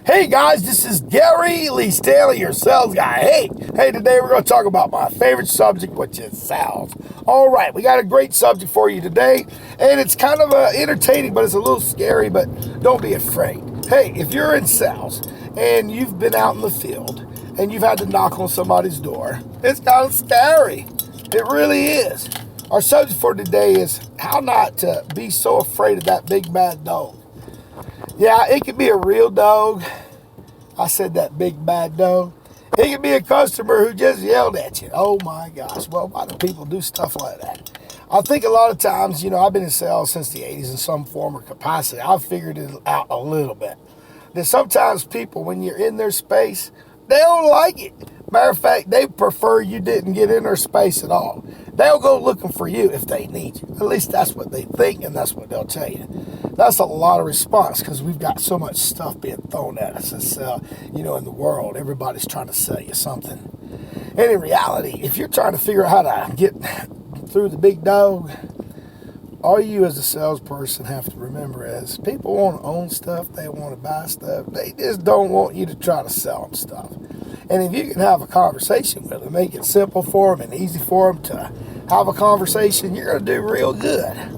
Hey guys, this is Gary Lee Stanley, your sales guy. Hey, today we're going to talk about my favorite subject, which is sales. All right, we got a great subject for you today, and it's kind of entertaining, but it's a little scary, but don't be afraid. Hey, if you're in sales and you've been out in the field and you've had to knock on somebody's door, it's kind of scary. It really is. Our subject for today is how not to be so afraid of that big bad dog. Yeah, it could be a real dog. I said that big bad dog. It could be a customer who just yelled at you. Oh my gosh. Well, why do people do stuff like that? I think a lot of times, I've been in sales since the 80s in some form or capacity. I've figured it out a little bit. That sometimes people, when you're in their space, they don't like it. Matter of fact, they prefer you didn't get in their space at all. They'll go looking for you if they need you. At least that's what they think, and that's what they'll tell you. That's a lot of response because we've got so much stuff being thrown at us. It's, in the world, everybody's trying to sell you something. And in reality, if you're trying to figure out how to get through the big dog, all you as a salesperson have to remember is people want to own stuff, they want to buy stuff, they just don't want you to try to sell them stuff. And if you can have a conversation with them, make it simple for them and easy for them to have a conversation, you're going to do real good.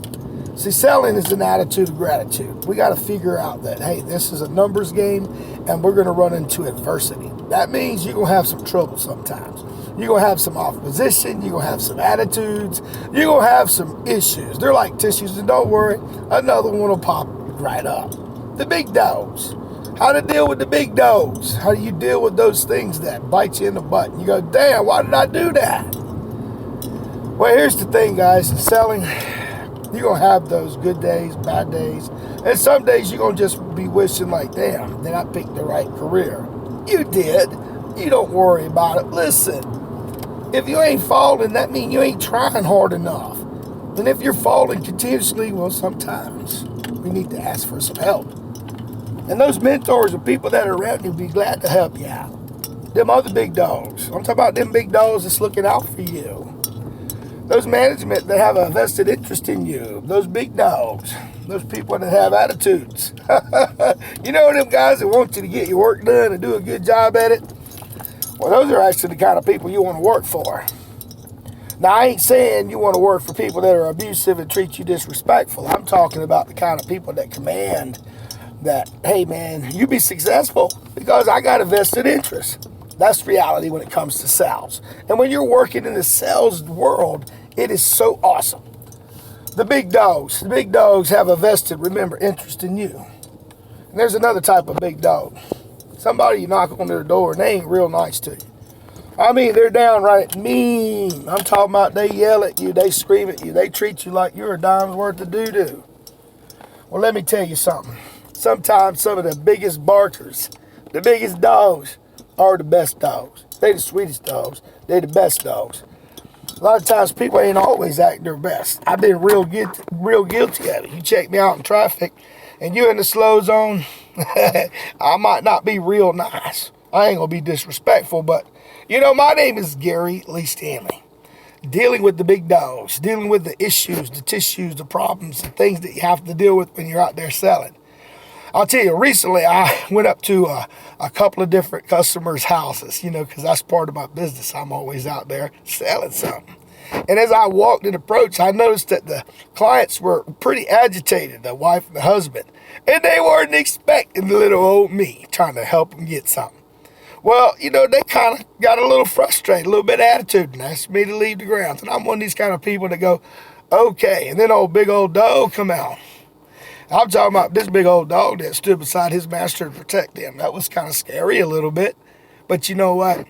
See, selling is an attitude of gratitude. We got to figure out that, hey, this is a numbers game and we're going to run into adversity. That means you're going to have some trouble sometimes. You're going to have some opposition. You're going to have some attitudes. You're going to have some issues. They're like tissues, and don't worry, another one will pop right up. The big dogs. How to deal with the big dogs. How do you deal with those things that bite you in the butt? And you go, damn, why did I do that? Well, here's the thing, guys. In selling, you're going to have those good days, bad days. And some days you're going to just be wishing like, damn, did I pick the right career? You did. You don't worry about it. Listen, if you ain't falling, that means you ain't trying hard enough. And if you're falling continuously, well, sometimes we need to ask for some help. And those mentors or people that are around you will be glad to help you out. Them other big dogs. I'm talking about them big dogs that's looking out for you. Those management that have a vested interest in you. Those big dogs. Those people that have attitudes. Them guys that want you to get your work done and do a good job at it. Well, those are actually the kind of people you want to work for. Now, I ain't saying you want to work for people that are abusive and treat you disrespectful. I'm talking about the kind of people that command that, hey, man, you be successful because I got a vested interest. That's reality when it comes to sales. And when you're working in the sales world, it is so awesome. The big dogs have a vested, remember, interest in you. And there's another type of big dog. Somebody you knock on their door and they ain't real nice to you. I mean, they're downright mean. I'm talking about they yell at you, they scream at you, they treat you like you're a dime's worth of doo-doo. Well, let me tell you something. Sometimes some of the biggest barkers, the biggest dogs, are the best dogs. They the sweetest dogs. They the best dogs. A lot of times people ain't always acting their best. I've been real guilty of it. You check me out in traffic and you in the slow zone, I might not be real nice. I ain't going to be disrespectful, but, my name is Gary Lee Stanley. Dealing with the big dogs, dealing with the issues, the tissues, the problems, the things that you have to deal with when you're out there selling. I'll tell you, recently I went up to a couple of different customers' houses, because that's part of my business. I'm always out there selling something. And as I walked and approached, I noticed that the clients were pretty agitated, the wife and the husband. And they weren't expecting the little old me trying to help them get something. Well, they kind of got a little frustrated, a little bit of attitude, and asked me to leave the grounds. And I'm one of these kind of people that go, okay. And then big old dog come out. I'm talking about this big old dog that stood beside his master to protect him. That was kind of scary a little bit. But you know what?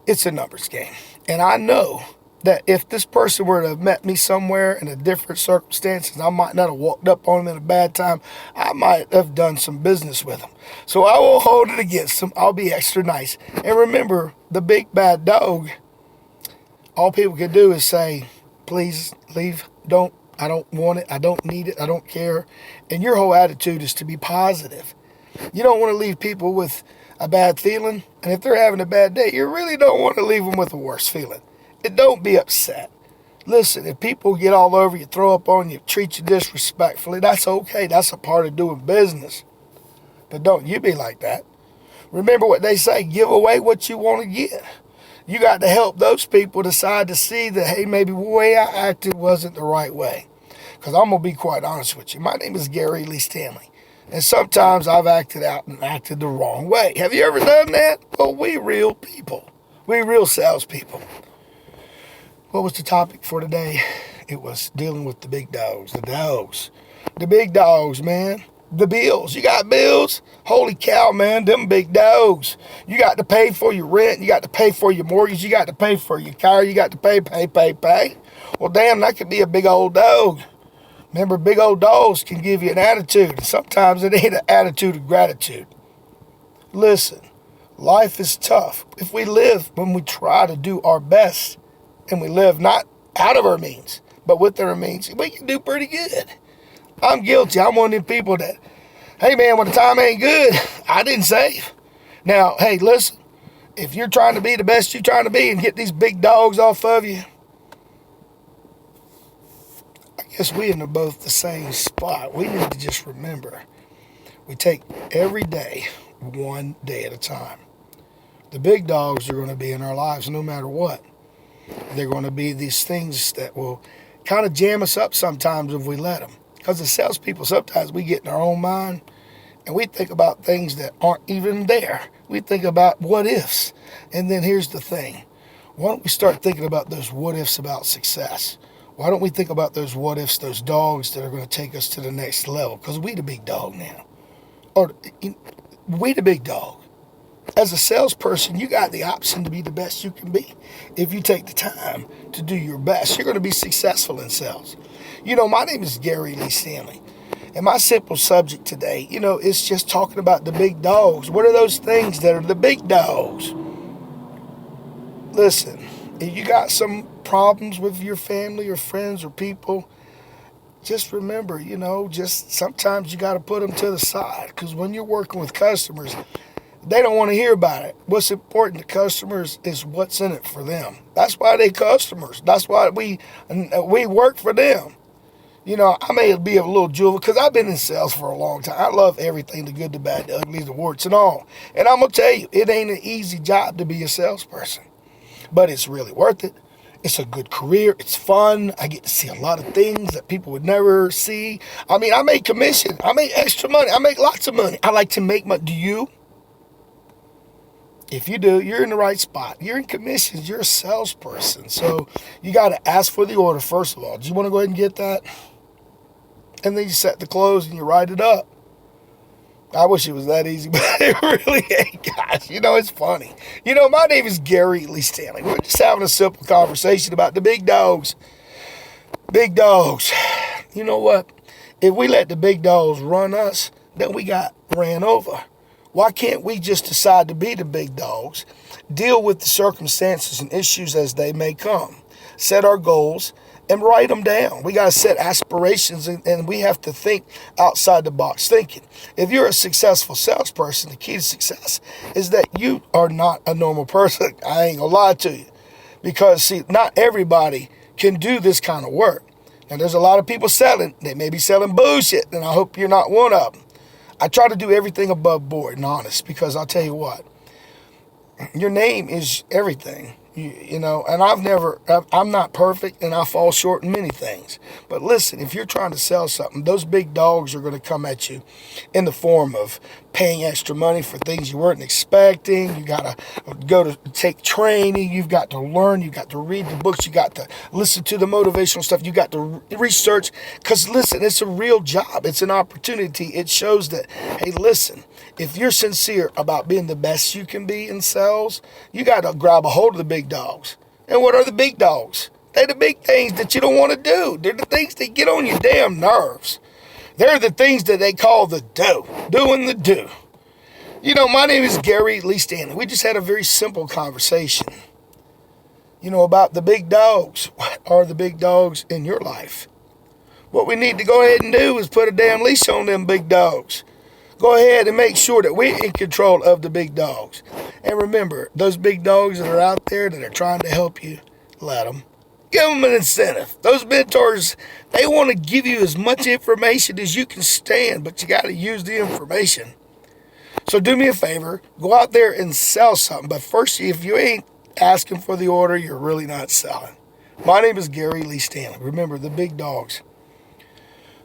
It's a numbers game. And I know that if this person were to have met me somewhere in a different circumstances, I might not have walked up on him in a bad time. I might have done some business with him. So I will hold it against him. I'll be extra nice. And remember, the big bad dog, all people can do is say, please leave, I don't want it, I don't need it, I don't care. And your whole attitude is to be positive. You don't want to leave people with a bad feeling. And if they're having a bad day, you really don't want to leave them with a worse feeling. And don't be upset. Listen, if people get all over you, throw up on you, treat you disrespectfully, that's okay. That's a part of doing business. But don't you be like that. Remember what they say, give away what you want to get. You got to help those people decide to see that, hey, maybe the way I acted wasn't the right way. Because I'm going to be quite honest with you. My name is Gary Lee Stanley. And sometimes I've acted out and acted the wrong way. Have you ever done that? Well, we real people. We real salespeople. What was the topic for today? It was dealing with the big dogs. The dogs. The big dogs, man. The bills. You got bills? Holy cow, man. Them big dogs. You got to pay for your rent. You got to pay for your mortgage. You got to pay for your car. You got to pay. Well, damn, that could be a big old dog. Remember, big old dogs can give you an attitude. Sometimes it ain't an attitude of gratitude. Listen, life is tough. If we live when we try to do our best, and we live not out of our means, but within our means, we can do pretty good. I'm guilty. I'm one of them people that, hey man, when the time ain't good, I didn't save. Now, hey, listen, if you're trying to be the best you're trying to be and get these big dogs off of you, I guess we in both the same spot. We need to just remember, we take every day, one day at a time. The big dogs are going to be in our lives no matter what. They're going to be these things that will kind of jam us up sometimes if we let them. Because as salespeople, sometimes we get in our own mind and we think about things that aren't even there. We think about what ifs. And then here's the thing. Why don't we start thinking about those what ifs about success? Why don't we think about those what ifs, those dogs that are going to take us to the next level? Because we the big dog now. Or we the big dog. As a salesperson, you got the option to be the best you can be. If you take the time to do your best, you're going to be successful in sales. You know, my name is Gary Lee Stanley. And my simple subject today, it's just talking about the big dogs. What are those things that are the big dogs? Listen, if you got some problems with your family or friends or people, just remember, just sometimes you got to put them to the side. Because when you're working with customers, they don't want to hear about it. What's important to customers is what's in it for them. That's why they customers. That's why we work for them. I may be a little jewel because I've been in sales for a long time. I love everything, the good, the bad, the ugly, the warts and all. And I'm going to tell you, it ain't an easy job to be a salesperson. But it's really worth it. It's a good career. It's fun. I get to see a lot of things that people would never see. I mean, I make commission. I make extra money. I make lots of money. I like to make money. Do you? If you do, you're in the right spot. You're in commissions. You're a salesperson. So you got to ask for the order, first of all. Do you want to go ahead and get that? And then you set the close and you write it up. I wish it was that easy, but it really ain't, guys. It's funny. My name is Gary Lee Stanley. We're just having a simple conversation about the big dogs. Big dogs. You know what? If we let the big dogs run us, then we got ran over. Why can't we just decide to be the big dogs, deal with the circumstances and issues as they may come, set our goals, and write them down? We got to set aspirations, and we have to think outside the box thinking. If you're a successful salesperson, the key to success is that you are not a normal person. I ain't going to lie to you. Because, see, not everybody can do this kind of work. And there's a lot of people selling. They may be selling bullshit, and I hope you're not one of them. I try to do everything above board and honest because I'll tell you what, your name is everything. And I'm not perfect and I fall short in many things. But listen, if you're trying to sell something, those big dogs are going to come at you in the form of paying extra money for things you weren't expecting. You got to go to take training. You've got to learn. You got to read the books. You got to listen to the motivational stuff. You got to research. Because listen, it's a real job. It's an opportunity. It shows that, hey, listen, if you're sincere about being the best you can be in sales, you got to grab a hold of the big dogs. And what are the big dogs? They're the big things that you don't want to do. They're the things that get on your damn nerves. They're the things that they call the doing the do. My name is Gary Lee Stanley. We just had a very simple conversation, about the big dogs. What are the big dogs in your life? What we need to go ahead and do is put a damn leash on them big dogs. Go ahead and make sure that we're in control of the big dogs. And remember, those big dogs that are out there that are trying to help you, let them. Give them an incentive. Those mentors, they want to give you as much information as you can stand, but you got to use the information. So do me a favor, go out there and sell something. But first, if you ain't asking for the order, you're really not selling. My name is Gary Lee Stanley. Remember, the big dogs.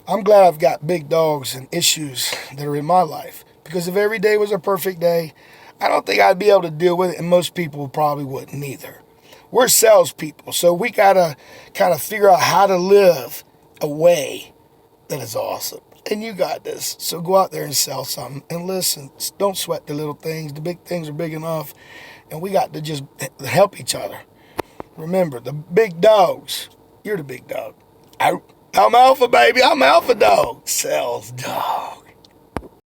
I'm glad I've got big dogs and issues that are in my life. Because if every day was a perfect day, I don't think I'd be able to deal with it, and most people probably wouldn't either. We're salespeople, so we got to kind of figure out how to live a way that is awesome. And you got this. So go out there and sell something. And listen, don't sweat the little things. The big things are big enough. And we got to just help each other. Remember, the big dogs. You're the big dog. I'm alpha, baby. I'm alpha dog. Sells dog.